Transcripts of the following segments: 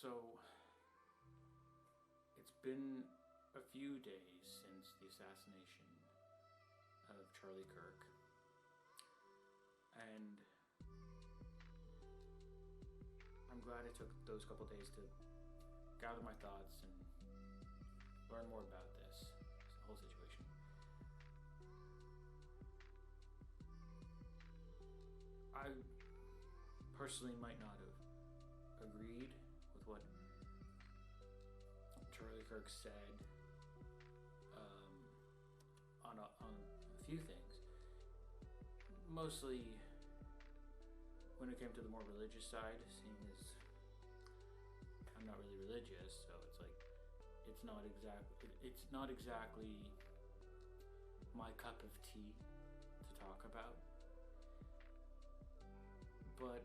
So, it's been a few days since the assassination of Charlie Kirk, and I'm glad it took those couple days to gather my thoughts and learn more about this whole situation. I personally might not have agreed with what Charlie Kirk said on a few things. Mostly when it came to the more religious side, seeing as I'm not really religious, so it's like it's not exactly my cup of tea to talk about. But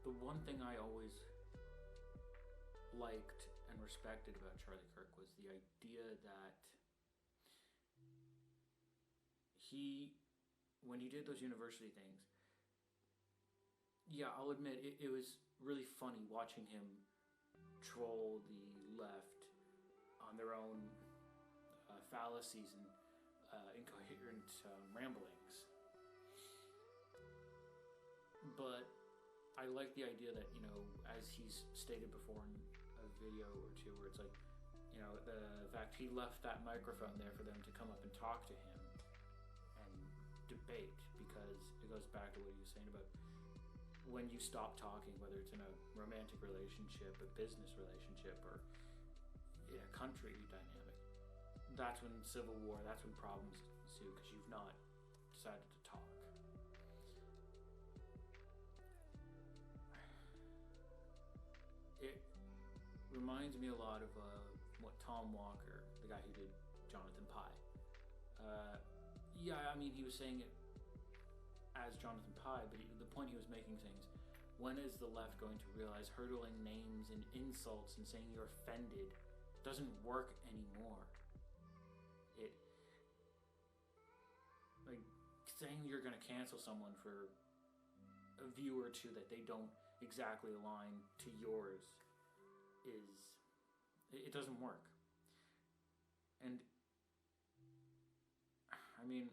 the one thing I always liked and respected about Charlie Kirk was the idea that when he did those university things, yeah, I'll admit it was really funny watching him troll the left on their own fallacies and incoherent ramblings. But I like the idea that, as he's stated before in a video or two, where it's like, the fact he left that microphone there for them to come up and talk to him and debate, because it goes back to what he was saying about when you stop talking, whether it's in a romantic relationship, a business relationship, or in a country dynamic, that's when civil war, that's when problems ensue, because you've not decided to talk. It reminds me a lot of what Tom Walker, the guy who did Jonathan Pie. He was saying it as Jonathan Pie, but the point he was making things, when is the left going to realize hurtling names and insults and saying you're offended doesn't work anymore? Like saying you're going to cancel someone for a view or two that they don't exactly align to yours it doesn't work. And I mean,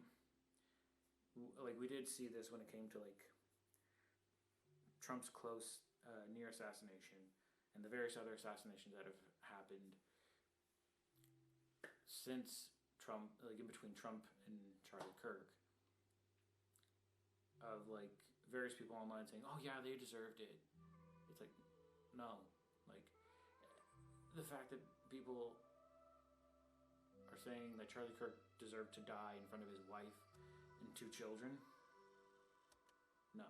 like, we did see this when it came to like Trump's close near assassination and the various other assassinations that have happened since Trump, like in between Trump and Charlie Kirk, of like various people online saying, oh yeah, they deserved it. It's like, no. Like, the fact that people are saying that Charlie Kirk deserved to die in front of his wife and 2 children, no,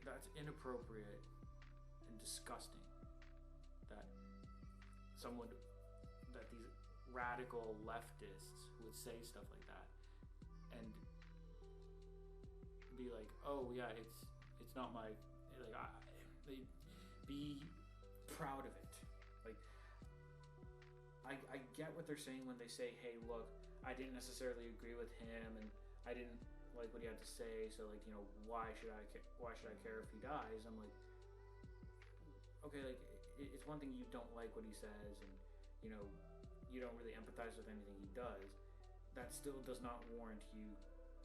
that's inappropriate and disgusting. That these radical leftists would say stuff like that and be like, oh yeah, it's not my, like, they be proud of it. Like, I get what they're saying when they say, hey, look, I didn't necessarily agree with him and I didn't like what he had to say, so like, why should I care if he dies? I'm like, okay, like, it's one thing you don't like what he says and you don't really empathize with anything he does. That still does not warrant you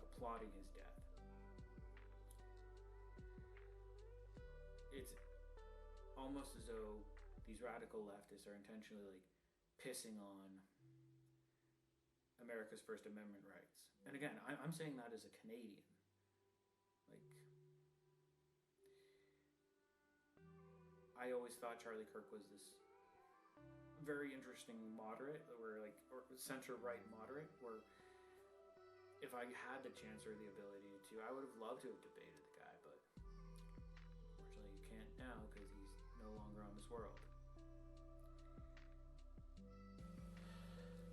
applauding his death. It's almost as though these radical leftists are intentionally like pissing on America's First Amendment rights. And again, I'm saying that as a Canadian. Like, I always thought Charlie Kirk was this very interesting moderate, or center-right moderate, where if I had the chance or the ability to, I would have loved to have debated the guy, but unfortunately you can't now because he's no longer on this world.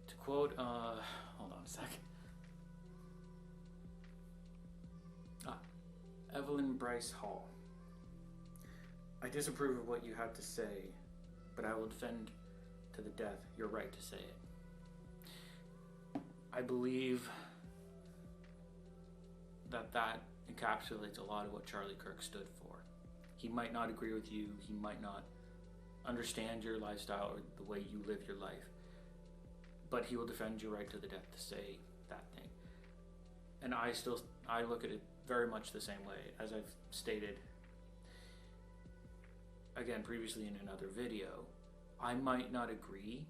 To quote, hold on a second. Evelyn Bryce Hall. I disapprove of what you have to say, but I will defend to the death your right to say it. I believe that encapsulates a lot of what Charlie Kirk stood for. He might not agree with you. He might not understand your lifestyle or the way you live your life. But he will defend your right to the death to say that thing. And I look at it very much the same way. As I've stated, again, previously in another video, I might not agree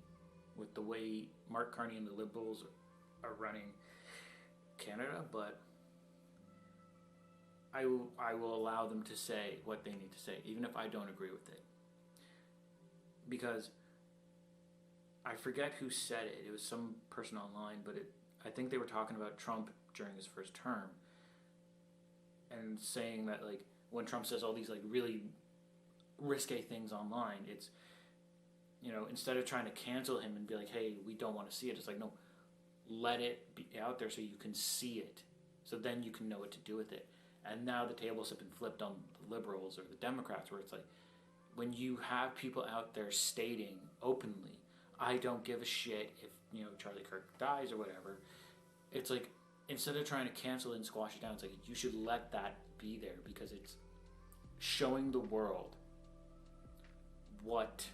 with the way Mark Carney and the Liberals are running Canada, but I will allow them to say what they need to say, even if I don't agree with it. Because I forget who said it. It was some person online, but I think they were talking about Trump during his first term and saying that, like, when Trump says all these, like, really risque things online, it's, you know, instead of trying to cancel him and be like, hey, we don't want to see it, it's like, no, let it be out there so you can see it. So then you can know what to do with it. And now the tables have been flipped on the Liberals or the Democrats, where it's like, when you have people out there stating openly, I don't give a shit if, you know, Charlie Kirk dies or whatever, it's like, instead of trying to cancel it and squash it down, it's like, you should let that be there, because it's showing the world what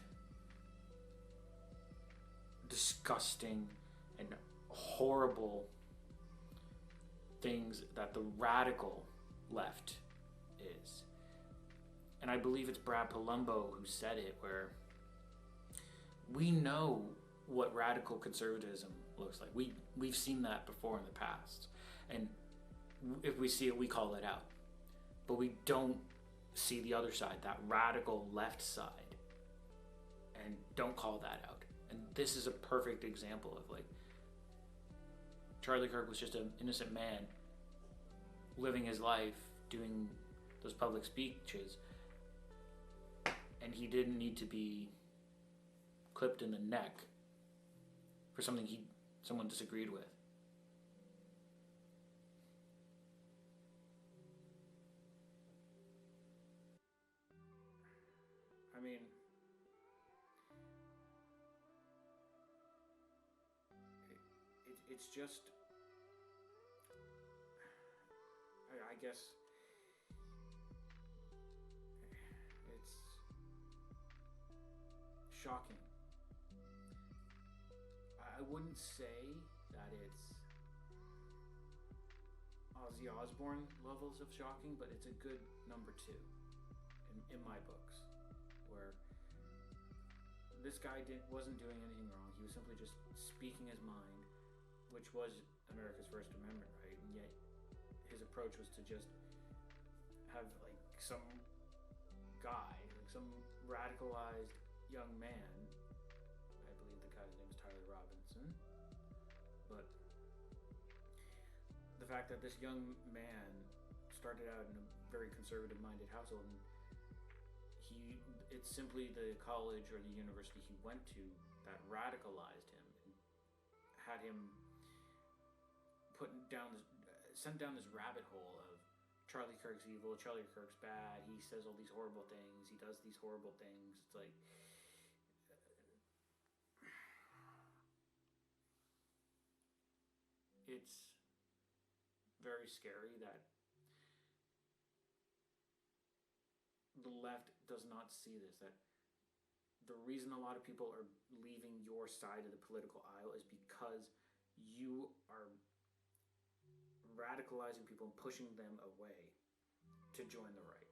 disgusting and horrible things that the radical left is. And I believe it's Brad Palumbo who said it, where we know what radical conservatism looks like. We've seen that before in the past. And if we see it, we call it out. But we don't see the other side, that radical left side, and don't call that out. And this is a perfect example of, like, Charlie Kirk was just an innocent man living his life, doing those public speeches, and he didn't need to be clipped in the neck for something someone disagreed with. I mean, it's just, I guess, it's shocking. I wouldn't say that it's Ozzy Osbourne levels of shocking, but it's a good number 2 in my books, where this guy wasn't doing anything wrong. He was simply just speaking his mind, which was America's First Amendment right, and yet his approach was to just have, like, some guy, like some radicalized young man, I believe the guy's name is Tyler Robinson, but the fact that this young man started out in a very conservative-minded household, and it's simply the college or the university he went to that radicalized him and had him sent down this rabbit hole of Charlie Kirk's evil, Charlie Kirk's bad, he says all these horrible things, he does these horrible things. It's like, it's very scary that the left does not see this, that the reason a lot of people are leaving your side of the political aisle is because you are radicalizing people and pushing them away to join the right.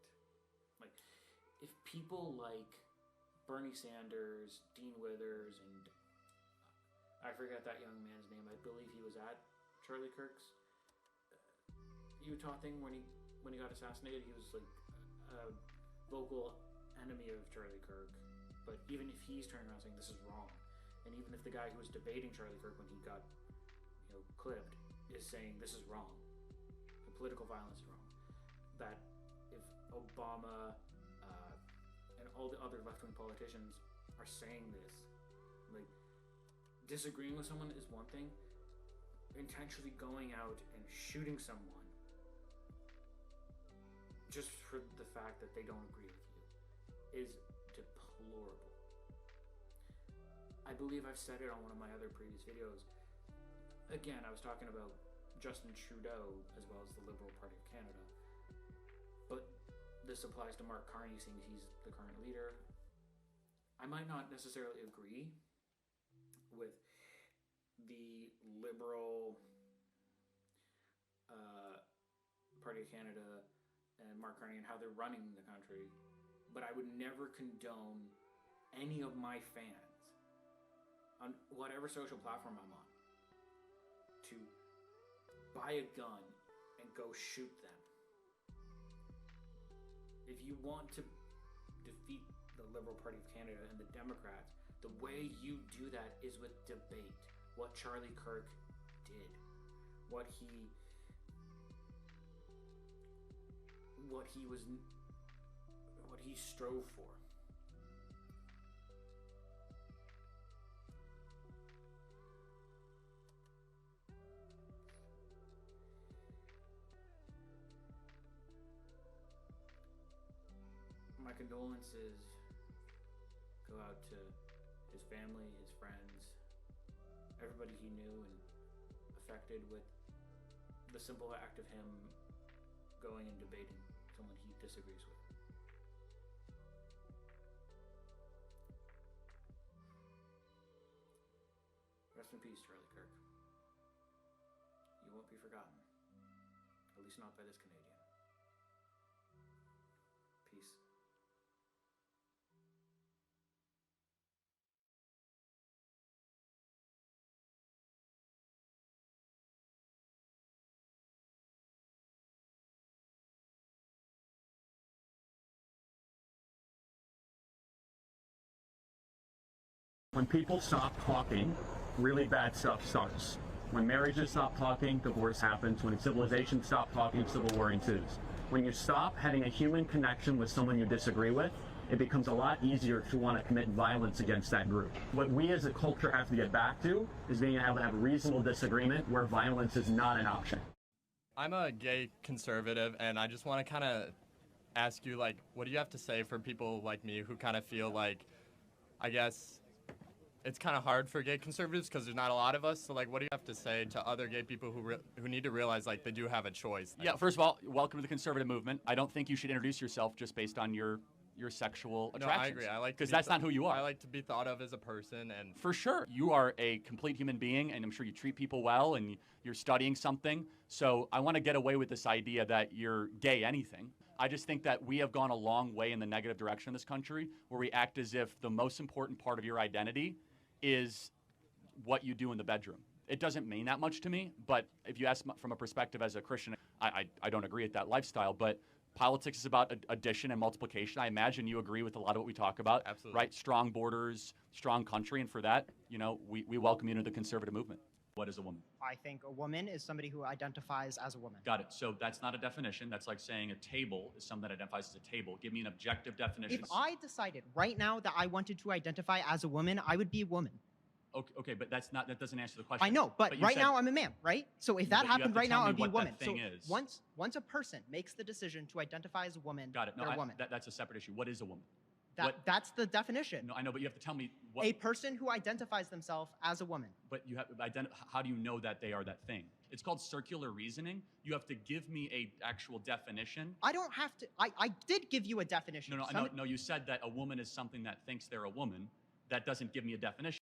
Like, if people like Bernie Sanders, Dean Withers, and I forget that young man's name, I believe he was at Charlie Kirk's Utah thing when he got assassinated. He was like a vocal enemy of Charlie Kirk, but even if he's turning around saying this is wrong, and even if the guy who was debating Charlie Kirk when he got, you know, clipped is saying this is wrong, the political violence is wrong, that if Obama and all the other left-wing politicians are saying this, like, disagreeing with someone is one thing, intentionally going out and shooting someone just for the fact that they don't agree with you is deplorable. I believe I've said it on one of my other previous videos. Again, I was talking about Justin Trudeau as well as the Liberal Party of Canada. But this applies to Mark Carney, seeing he's the current leader. I might not necessarily agree with the liberal Party of Canada and Mark Carney and how they're running the country, but I would never condone any of my fans on whatever social platform I'm on to buy a gun and go shoot them. If you want to defeat the Liberal Party of Canada and the Democrats, the way you do that is with debate. What Charlie Kirk did, what he strove for. My condolences go out to his family, his friends, everybody he knew and affected with the simple act of him going and debating someone he disagrees with. Rest in peace, Charlie Kirk. You won't be forgotten. At least not by this Canadian. Peace. When people stop talking, really bad stuff starts. When marriages stop talking, divorce happens. When civilizations stop talking, civil war ensues. When you stop having a human connection with someone you disagree with, it becomes a lot easier to want to commit violence against that group. What we as a culture have to get back to is being able to have reasonable disagreement where violence is not an option. I'm a gay conservative, and I just want to kind of ask you, like, what do you have to say for people like me who kind of feel like, I guess, it's kind of hard for gay conservatives because there's not a lot of us. So, like, what do you have to say to other gay people who need to realize, like, they do have a choice? Yeah, first of all, welcome to the conservative movement. I don't think you should introduce yourself just based on your sexual attractions. No, I agree. I like because that's not who you are. I like to be thought of as a person, and for sure, you are a complete human being, and I'm sure you treat people well, and you're studying something. So I want to get away with this idea that you're gay anything. I just think that we have gone a long way in the negative direction in this country, where we act as if the most important part of your identity is what you do in the bedroom. It doesn't mean that much to me, but if you ask from a perspective as a Christian, I don't agree with that lifestyle, but politics is about addition and multiplication. I imagine you agree with a lot of what we talk about. Absolutely. Right? Strong borders, strong country, and for that, we welcome you into the conservative movement. What is a woman? I think a woman is somebody who identifies as a woman. Got it. So that's not a definition. That's like saying a table is something that identifies as a table. Give me an objective definition. If I decided right now that I wanted to identify as a woman, I would be a woman. Okay, but that doesn't answer the question. I know, but right now I'm a man, right? So if that happened right now, I'd be a woman. So once a person makes the decision to identify as a woman, got it. No, they're a woman. That's a separate issue. What is a woman? That's the definition. No, I know, but you have to tell me what. A person who identifies themselves as a woman. But you have how do you know that they are that thing? It's called circular reasoning. You have to give me a actual definition. I don't have to. I did give you a definition. No, you said that a woman is something that thinks they're a woman. That doesn't give me a definition.